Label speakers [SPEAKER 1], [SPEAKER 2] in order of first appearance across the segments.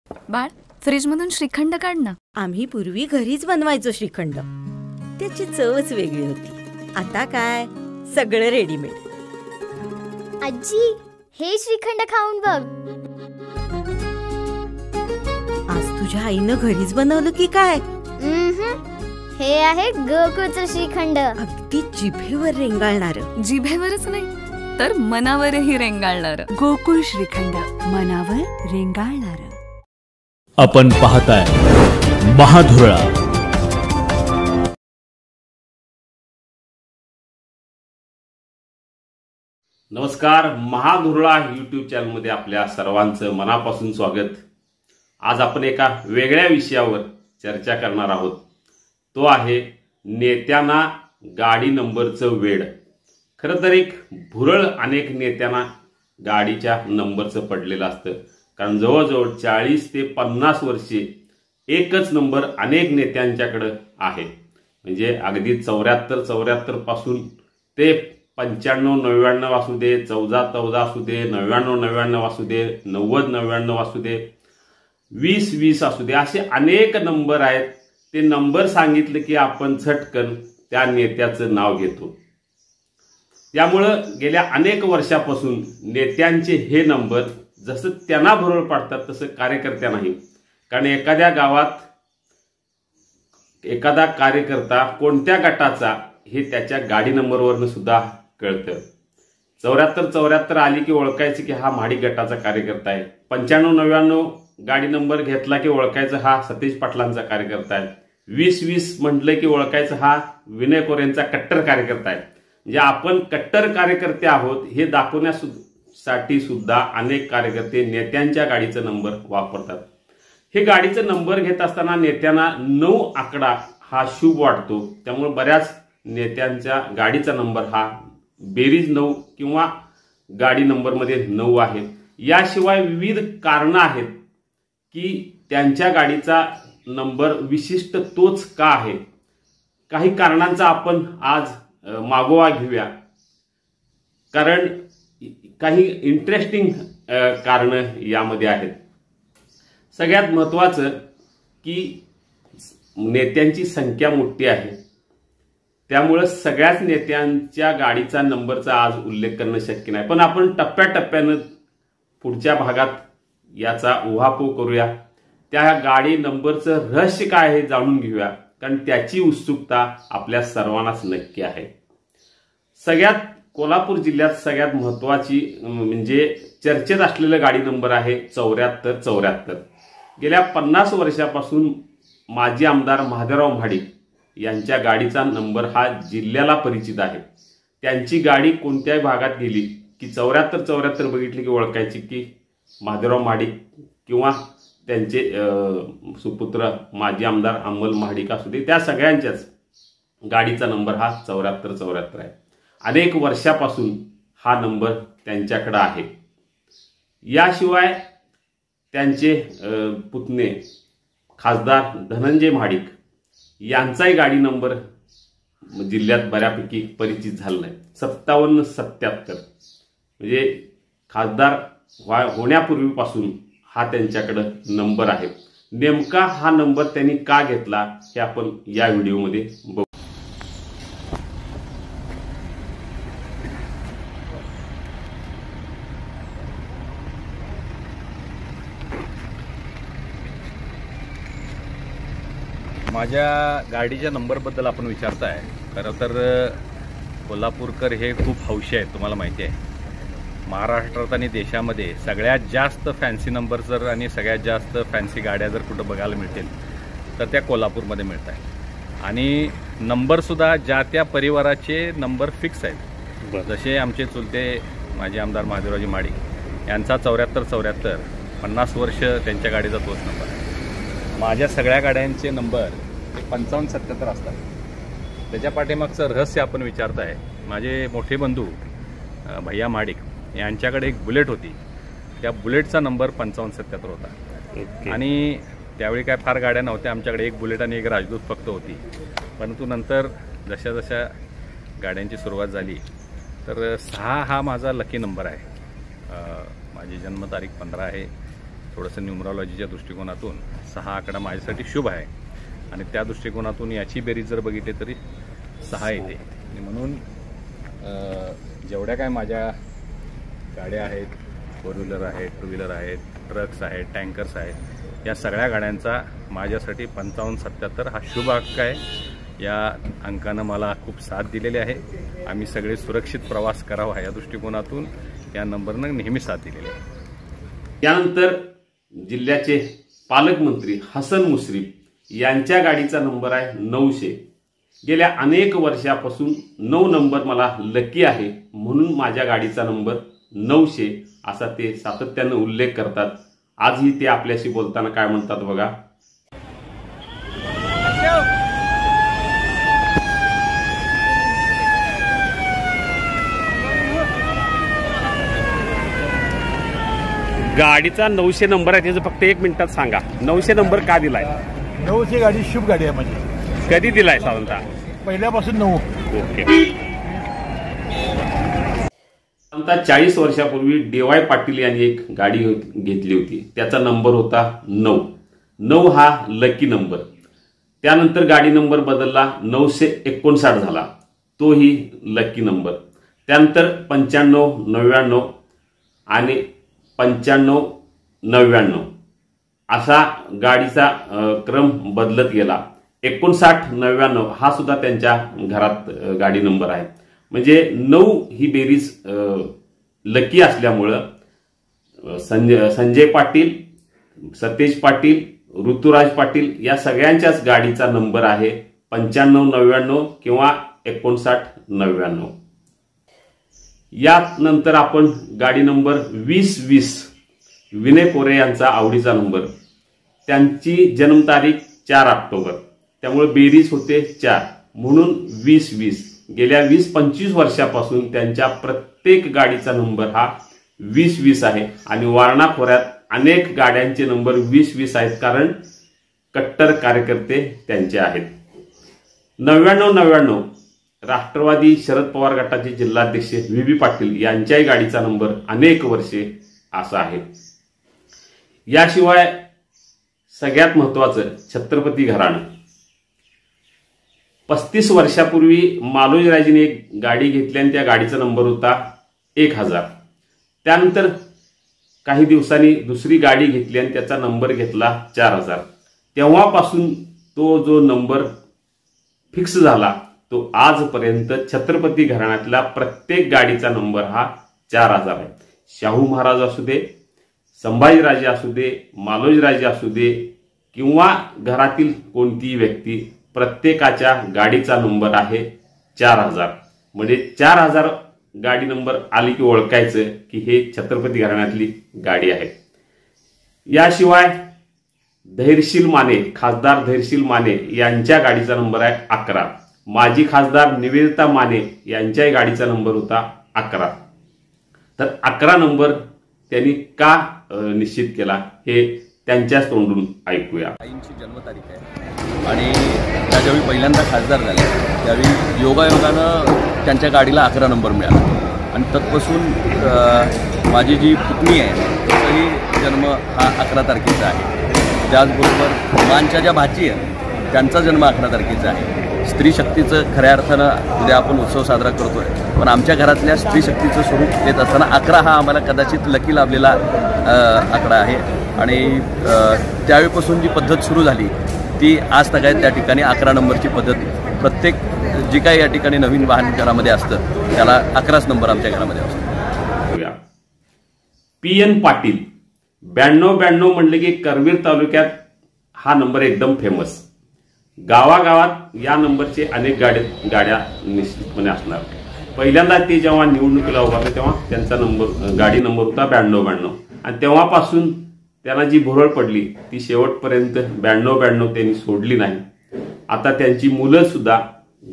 [SPEAKER 1] बाळ, फ्रीजमधून श्रीखंड काढ ना.
[SPEAKER 2] आम्ही पूर्वी घरीच बनवायचो श्रीखंड. त्याची चवच वेगळी होती. आता काय सगळं रेडीमेड.
[SPEAKER 3] आजी, हे श्रीखंड खाऊन बघ.
[SPEAKER 2] आज तुझ्या आईनं घरीच बनवलं की काय?
[SPEAKER 3] हे आहे गोकुळचं श्रीखंड.
[SPEAKER 2] अगदी जिभेवर रेंगाळणार.
[SPEAKER 1] जिभेवरच नाही तर मनावरही रेंगाळणार. गोकुळ श्रीखंड, मनावर रेंगाळणार.
[SPEAKER 4] आपण पाहताय महाधुरळा.
[SPEAKER 5] नमस्कार, महाधुरळा यूट्यूब चॅनलमध्ये आपल्या सर्वांचं मनापासून स्वागत. आज आपण एका वेगळ्या विषयावर चर्चा करणार आहोत. तो आहे नेत्यांना गाडी नंबरचं वेड. खरं तर एक भुरळ अनेक नेत्यांना गाडीच्या नंबरचं पडलेलं असतं. कारण जवळजवळ 40 ते 50 वर्षे एकच नंबर अनेक नेत्यांच्याकडे आहे. म्हणजे अगदी 74 पासून ते 95-99 असू दे, 14-14 असू दे, 99-99 असू दे, 90-99 असू दे, 20-20 असू दे, असे अनेक नंबर आहेत. ते नंबर सांगितले की आपण झटकन त्या नेत्याचं नाव घेतो. त्यामुळं गेल्या अनेक वर्षापासून नेत्यांचे हे नंबर जसं त्यांना भुरळ पाडतात तसं कार्यकर्त्यांनाही. कारण एखाद्या गावात एखादा कार्यकर्ता कोणत्या गटाचा हे त्याच्या गाडी नंबरवरनं सुद्धा कळतं. 74 आली की ओळखायचं की हा महाडिक गटाचा कार्यकर्ता आहे. 95-99 गाडी नंबर घेतला की ओळखायचं हा सतीश पाटलांचा कार्यकर्ता आहे. 20-20 म्हटलं की ओळखायचं हा विनय कोरेंचा कट्टर कार्यकर्ता आहे. म्हणजे आपण कट्टर कार्यकर्ते आहोत हे दाखवण्यासाठी सुद्धा अनेक कार्यकर्ते नेत्यांच्या गाडीचा नंबर वापरतात. हे गाडीचा नंबर घेत असताना नेत्यांना 9 आकडा हा शुभ वाटतो. त्यामुळे बऱ्याच नेत्यांच्या गाडीचा नंबर हा बेरीज 9 किंवा गाडी नंबरमध्ये 9 आहे. याशिवाय विविध कारणं आहेत की त्यांच्या गाडीचा नंबर विशिष्ट तोच का आहे. काही कारणांचा आपण आज मागोवा घेऊया. कारण काही इंटरेस्टिंग कारणं यामध्ये आहेत. सगळ्यात महत्त्वाचं की नेत्यांची संख्या मोठी आहे. त्यामुळे सगळ्याच नेत्यांच्या गाडीचा नंबरचा आज उल्लेख करणं शक्य नाही. पण आपण टप्प्याटप्प्यानं पुढच्या भागात याचा उहापोह करूया. त्या गाडी नंबरचं रहस्य काय आहे जाणून घेऊया. कारण त्याची उत्सुकता आपल्या सर्वांनाच नक्की आहे. सगळ्यात कोल्हापूर जिल्ह्यात सगळ्यात महत्त्वाची म्हणजे चर्चेत असलेला गाडी नंबर आहे 74. गेल्या 50 वर्षापासून माजी आमदार महादेवराव महाडिक यांच्या गाडीचा नंबर हा जिल्ह्याला परिचित आहे. त्यांची गाडी कोणत्याही भागात गेली की 74 बघितली की ओळखायची की महादेवराव महाडिक किंवा त्यांचे सुपुत्र माजी आमदार अमल महाडिक असू दे, त्या सगळ्यांच्याच गाडीचा नंबर हा 74 आहे. अनेक वर्षापासून हा नंबर त्यांच्याकडे आहे. याशिवाय त्यांचे पुतणे खासदार धनंजय महाडिक यांचाही गाडी नंबर जिल्ह्यात बऱ्यापैकी परिचित झालेला आहे. 57-77 म्हणजे खासदार होण्यापूर्वीपासून हा त्यांच्याकडे नंबर आहे. नेमका हा नंबर त्यांनी का घेतला हे आपण या व्हिडिओमध्ये बघू.
[SPEAKER 6] माझ्या गाडीच्या नंबरबद्दल आपण विचारताय. खरं तर कोल्हापूरकर हे खूप हौशी आहेत, तुम्हाला माहिती आहे. महाराष्ट्रात आणि देशामध्ये सगळ्यात जास्त फॅन्सी नंबर जर आणि सगळ्यात जास्त फॅन्सी गाड्या जर कुठं बघायला मिळतील तर त्या कोल्हापूरमध्ये मिळत आहेत. आणि नंबरसुद्धा ज्या त्या परिवाराचे नंबर फिक्स आहेत. जसे आमचे चुलते माजी आमदार महादेवरावजी महाडिक यांचा 74 50 वर्ष त्यांच्या गाडीचा तोच नंबर आहे. माझ्या सगळ्या गाड्यांचे नंबर 55-77 असतात. त्याच्या पाठीमागचं रहस्य आपण विचारताय. माझे मोठे बंधू भैया महाडिक यांच्याकडे एक बुलेट होती. त्या बुलेटचा नंबर 55-77 होता. आणि त्यावेळी काय फार गाड्या नव्हत्या. आमच्याकडे एक बुलेट आणि एक राजदूत फक्त होती. परंतु नंतर जशा जशा गाड्यांची सुरुवात झाली तर 6 हा माझा लकी नंबर आहे. माझी जन्मतारीख 15 आहे. थोडंसं न्यूमरॉलॉजीच्या दृष्टिकोनातून 6 आकडा माझ्यासाठी शुभ आहे आणि त्या दृष्टिकोनातून याची बेरीज जर बघितली तरी 6 येते आणि म्हणून जेवढ्या काय माझ्या गाड्या आहेत, 4 व्हीलर आहेत, 2 व्हीलर आहेत, ट्रक्स आहेत, टँकर्स आहेत, या सगळ्या गाड्यांचा माझ्यासाठी 5577 हा शुभ अंक आहे। या अंकानं मला खूप साथ दिलेली आहे। आम्ही सगळे सुरक्षित प्रवास करावा या दृष्टिकोनातून या नंबरनं नेहमी साथ दिलेली आहे।
[SPEAKER 5] त्यानंतर जिल्ह्याचे पालकमंत्री हसन मुश्रीफ यांच्या गाडीचा नंबर आहे 900। गेल्या अनेक वर्षापासून 9 नंबर मला लकी आहे म्हणून माझ्या गाडीचा नंबर 900 असा ते सातत्याने उल्लेख करतात। आजही ते आपल्याशी बोलताना काय म्हणतात बघा। गाडीचा 900 नंबर आहे, त्याचं फक्त 1 मिनिटात सांगा 900 नंबर का दिलाय?
[SPEAKER 7] 900 गाडी शुभ गाडी आहे माझी।
[SPEAKER 5] कधी दिलाय साधारणतः?
[SPEAKER 7] पहिल्यापासून 9।
[SPEAKER 5] ओके। साधारणतः 40 वर्षापूर्वी DY पाटील यांनी एक गाडी घेतली होती, त्याचा नंबर होता 9। 9 हा लकी नंबर। त्यानंतर गाडी नंबर बदलला, 959 झाला, तोही लकी नंबर। त्यानंतर 95, 99 आणि 95, 99 असा गाडीचा क्रम बदलत गेला। 59, 99 हा सुद्धा त्यांच्या घरात गाडी नंबर आहे। म्हणजे 9 ही बेरीज लकी असल्यामुळं संजय पाटील, सतेज पाटील, ऋतुराज पाटील या सगळ्यांच्याच गाडीचा नंबर आहे 95, 99 किंवा 59, 99। यानंतर आपण गाडी नंबर 2020 विनय कोरे यांचा आवडीचा नंबर, त्यांची जन्मतारीख 4 ऑक्टोबर, त्यामुळे बेरीज होते 4 म्हणून 2020। गेल्या 20-25 वर्षापासून त्यांच्या प्रत्येक गाडीचा नंबर हा 2020 आहे आणि वारणा खोऱ्यात अनेक गाड्यांचे नंबर 2020 आहेत, कारण कट्टर कार्यकर्ते त्यांचे आहेत। 99-99 राष्ट्रवादी शरद पवार गटाचे जिल्हाध्यक्ष VB पाटील यांच्याही गाडीचा नंबर अनेक वर्षे असा आहे। याशिवाय सगळ्यात महत्वाचं छत्रपती घराणं। 35 वर्षापूर्वी मालोजीराजेने एक गाडी घेतली आणि त्या गाडीचा नंबर होता 1000। त्यानंतर काही दिवसांनी दुसरी गाडी घेतली आणि त्याचा नंबर घेतला 4000। तेव्हापासून तो जो नंबर फिक्स झाला तो आजपर्यंत छत्रपती घराण्यातला प्रत्येक गाडीचा नंबर हा 4000 आहे। शाहू महाराज असू दे, संभाजीराजे असू दे, मालोजीराजे असू दे किंवा घरातील कोणतीही व्यक्ती, प्रत्येकाच्या गाडीचा नंबर आहे 4000। म्हणजे 4000 गाडी नंबर आली की ओळखायचं की हे छत्रपती घराण्यातली गाडी आहे। याशिवाय धैर्यशील माने, खासदार धैर्यशील माने यांच्या गाडीचा नंबर आहे 11। माजी खासदार निवेदिता माने यांच्याही गाडीचा नंबर होता 11। तर 11 नंबर त्यांनी का निश्चित केला हे त्यांच्याच तोंडून ऐकूया।
[SPEAKER 8] आईंची जन्मतारीख आहे आणि त्या ज्यावेळी पहिल्यांदा खासदार झाले त्यावेळी योगायोगानं त्यांच्या गाडीला 11 नंबर मिळाला आणि तत्पासून माझी जी पुतणी आहे तिचाही जन्म हा 11 तारखेचा आहे। त्याचबरोबर मानच्या ज्या भाची आहेत त्यांचा जन्म 11 तारखेचा आहे। स्त्री शक्तीचं खऱ्या अर्थानं उद्या आपण उत्सव साजरा करतोय, पण आमच्या घरातल्या स्त्री शक्तीचं स्वरूप देत असताना 11 हा आम्हाला कदाचित लकी लाभलेला आकडा आहे आणि त्यावेळीपासून जी पद्धत सुरू झाली ती आज तक आहे। त्या ठिकाणी 11 नंबरची पद्धत प्रत्येक जी काही या ठिकाणी नवीन वाहन घरामध्ये असतं त्याला 11च नंबर आमच्या घरामध्ये असतो।
[SPEAKER 5] PN पाटील 9292 म्हणले की करवीर तालुक्यात हा नंबर एकदम फेमस। गावागावात या नंबरचे अनेक गाड्या निश्चितपणे असणार। पहिल्यांदा ते जेव्हा निवडणुकीला उभारले तेव्हा त्यांचा गाडी नंबर होता 9292 आणि तेव्हापासून त्यांना जी भुरळ पडली ती शेवटपर्यंत 9292 त्यांनी सोडली नाही। आता त्यांची मुलं सुद्धा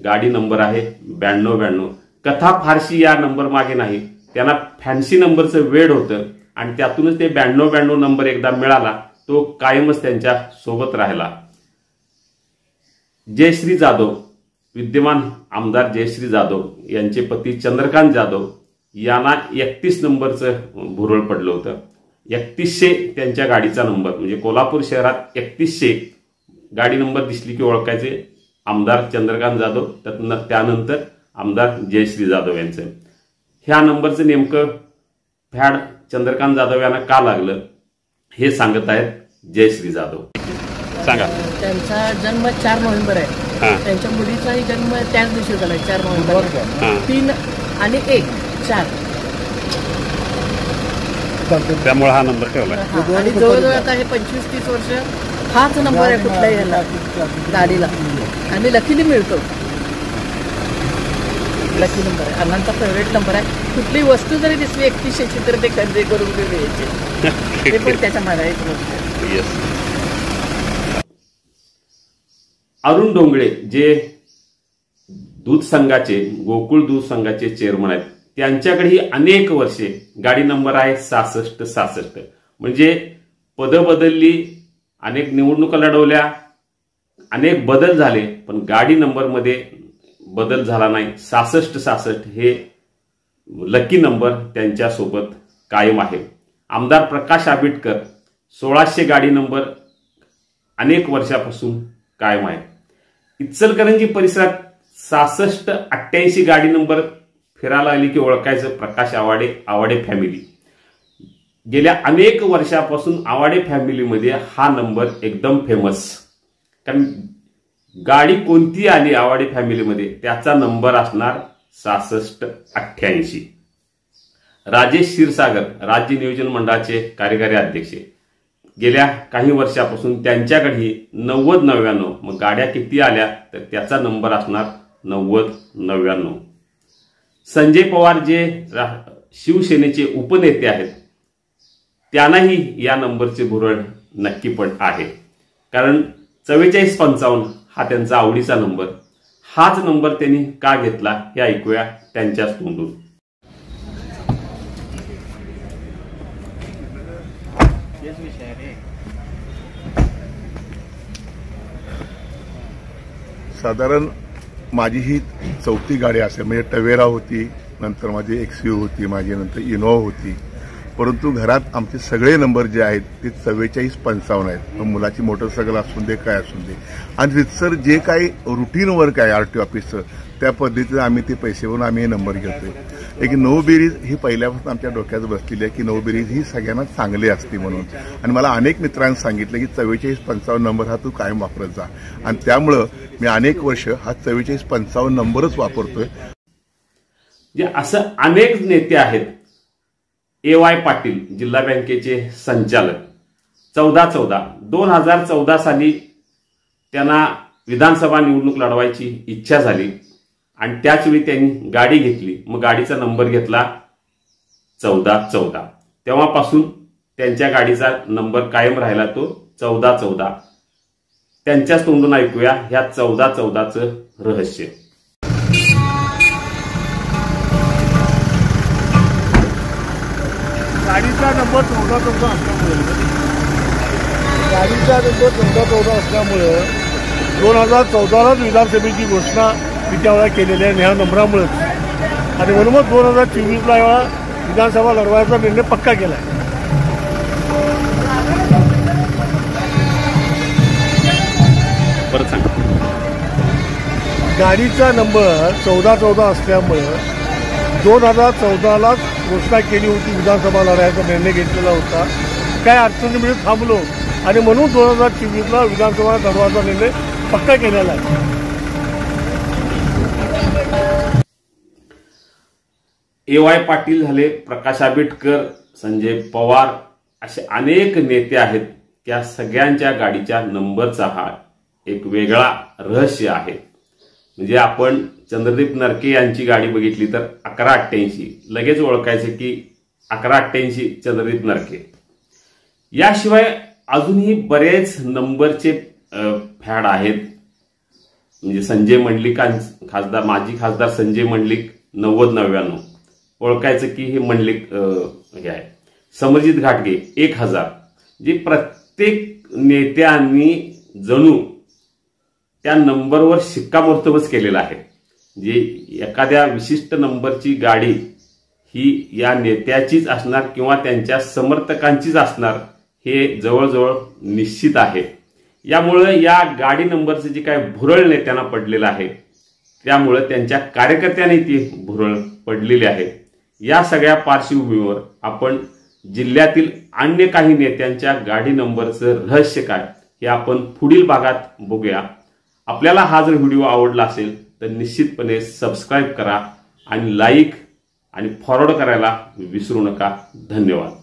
[SPEAKER 5] गाडी नंबर आहे 9292। कथा फारशी या नंबर मागे नाही, त्यांना फॅन्सी नंबरचं वेड होतं आणि त्यातूनच ते 9292 नंबर एकदा मिळाला तो कायमच त्यांच्या सोबत राहिला। जयश्री जाधव, विद्यमान आमदार जयश्री जाधव यांचे पती चंद्रकांत जाधव यांना 31 नंबरचं भुरळ पडलं होतं 3100 त्यांच्या गाडीचा नंबर, म्हणजे कोल्हापूर शहरात 3100 गाडी नंबर दिसली की ओळखायचे आमदार चंद्रकांत जाधव, त्यानंतर आमदार जयश्री जाधव यांचं. ह्या नंबरचं नेमकं फॅड चंद्रकांत जाधव यांना का लागलं हे सांगत आहेत जयश्री जाधव. सांगा.
[SPEAKER 9] त्यांचा जन्म 4 नोव्हेंबर आहे. त्यांच्या मुलीचाही जन्म त्याच दिवशी झाला 4 नोव्हेंबर. 3 आणि 1 4
[SPEAKER 5] त्यामुळे हा नंबर ठेवला.
[SPEAKER 9] आणि जवळजवळ आता हे 25-30 वर्ष हाच नंबर आहे कुठल्याही याला गाडीला आणि लकीली मिळतो. लकी नंबर आहे, अण्णांचा फेवरेट नंबर आहे. कुठली वस्तू जरी दिसली 3100ची तर ते खरेदी करून द्यायचे, ते पण त्याच्या मागे एक गोष्ट.
[SPEAKER 5] अरुण डोंगळे जे दूध संघाचे गोकुळ दूध संघाचे चेअरमन आहेत, त्यांच्याकडेही अनेक वर्षे गाडी नंबर आहे 6666. म्हणजे पदं बदलली, अनेक निवडणुका लढवल्या, अनेक बदल झाले, पण गाडी नंबरमध्ये बदल झाला नाही. 6666 हे लकी नंबर त्यांच्यासोबत कायम आहे. आमदार प्रकाश आंबेडकर 1600 गाडी नंबर अनेक वर्षापासून कायम आहे. इचलकरंजी परिसरात 6688 गाडी नंबर फिरायला आली की ओळखायचं प्रकाश आवाडे फॅमिली. गेल्या अनेक वर्षापासून आवाडे फॅमिलीमध्ये हा नंबर एकदम फेमस. कारण गाडी कोणती आली आवाडे फॅमिलीमध्ये त्याचा नंबर असणार 6688. राजेश क्षीरसागर राज्य नियोजन मंडळाचे कार्यकारी अध्यक्ष, गेल्या काही वर्षापासून त्यांच्याकडे 9099. मग गाड्या किती आल्या तर त्याचा नंबर असणार 9099. संजय पवार जे शिवसेनेचे उपनेते आहेत त्यांनाही या नंबरचे भुरळ नक्की पण आहे. कारण 4455 हा त्यांचा आवडीचा नंबर. हाच नंबर त्यांनी का घेतला हे ऐकूया त्यांच्याच तोंडून.
[SPEAKER 7] साधारण माझी ही 4थी गाडी असेल. म्हणजे टवेरा होती, नंतर माझी एक्सयू होती, माझी नंतर इनोवा होती. परंतु घरात आमचे सगळे नंबर जे आहेत ते 4455 आहेत. मग मुलाची मोटरसायकल असून दे काय असून दे. आणि रितसर जे काही रुटीन वर्क आहे आरटीओ ऑफिसचं त्या पद्धतीने आम्ही ते पैसे भरून आम्ही हे नंबर घेतोय. एक नवबेरीज ही पहिल्यापासून आमच्या डोक्यात बसलेली आहे की नवबेरीज ही सगळ्यांना चांगली असते म्हणून. आणि मला अनेक मित्रांनी सांगितलं की 4455 नंबर हा तू कायम वापरत जा. आणि त्यामुळं मी अनेक वर्ष हा 4455 नंबरच वापरतोय.
[SPEAKER 5] जे असं अनेक नेते आहेत. AY पाटील जिल्हा बँकेचे संचालक 2014 साली त्यांना विधानसभा निवडणूक लढवायची इच्छा झाली आणि त्याचवेळी त्यांनी गाडी घेतली. मग गाडीचा नंबर घेतला 1414. तेव्हापासून त्यांच्या गाडीचा नंबर कायम राहिला तो 1414. त्यांच्याच तोंडून ऐकूया ह्या 1414चं रहस्य.
[SPEAKER 7] गाडीचा नंबर 1414 असल्यामुळे 2014लाच विधानसभेची घोषणा मी त्यावेळेला केलेली आहे ह्या नंबरामुळेच. आणि म्हणून मग 2024ला यावेळा विधानसभा लढवायचा निर्णय पक्का केला आहे.
[SPEAKER 5] परत सांग.
[SPEAKER 7] गाडीचा नंबर 1414 असल्यामुळे 2014लाच घोषणा केली होती, विधानसभा लढायचा निर्णय घेतलेला होता. काय अडचणीमुळे थांबलो आणि म्हणून 2024ला विधानसभा लढवायचा निर्णय पक्का केलेला आहे.
[SPEAKER 5] AY पाटील झाले, प्रकाश आंबेडकर, संजय पवार असे अनेक नेते आहेत. त्या सगळ्यांच्या गाडीच्या नंबरचा हा एक वेगळा रहस्य आहे. म्हणजे आपण चंद्रदीप नरके यांची गाडी बघितली तर 1188 लगेच ओळखायचे की 1188 चंद्रदीप नरके. याशिवाय अजूनही बरेच नंबरचे फॅड आहेत. म्हणजे संजय मंडलिक खासदार, माजी खासदार संजय मंडलिक 9099 ओळखायचं की हे मंडलिक हे आहे. समरजित घाटगे 1000. जे प्रत्येक नेत्यांनी जणू त्या नंबरवर शिक्कामोर्तबच केलेला आहे. जे एखाद्या विशिष्ट नंबरची गाडी ही या नेत्याचीच असणार किंवा त्यांच्या समर्थकांचीच असणार हे जवळजवळ निश्चित आहे. यामुळे या गाडी नंबरचे जे काय भुरळ नेत्यांना पडलेलं आहे त्यामुळे त्यांच्या कार्यकर्त्यांनी ती भुरळ पडलेली आहे. या सगळ्या पार्श्वभूमीवर आपण जिल्ह्यातील अन्य काही नेत्यांच्या गाडी नंबरचं रहस्य काय हे आपण पुढील भागात बघूया. आपल्याला हा जर व्हिडिओ आवडला असेल तर निश्चितपणे सबस्क्राईब करा आणि लाईक आणि फॉरवर्ड करायला विसरू नका. धन्यवाद.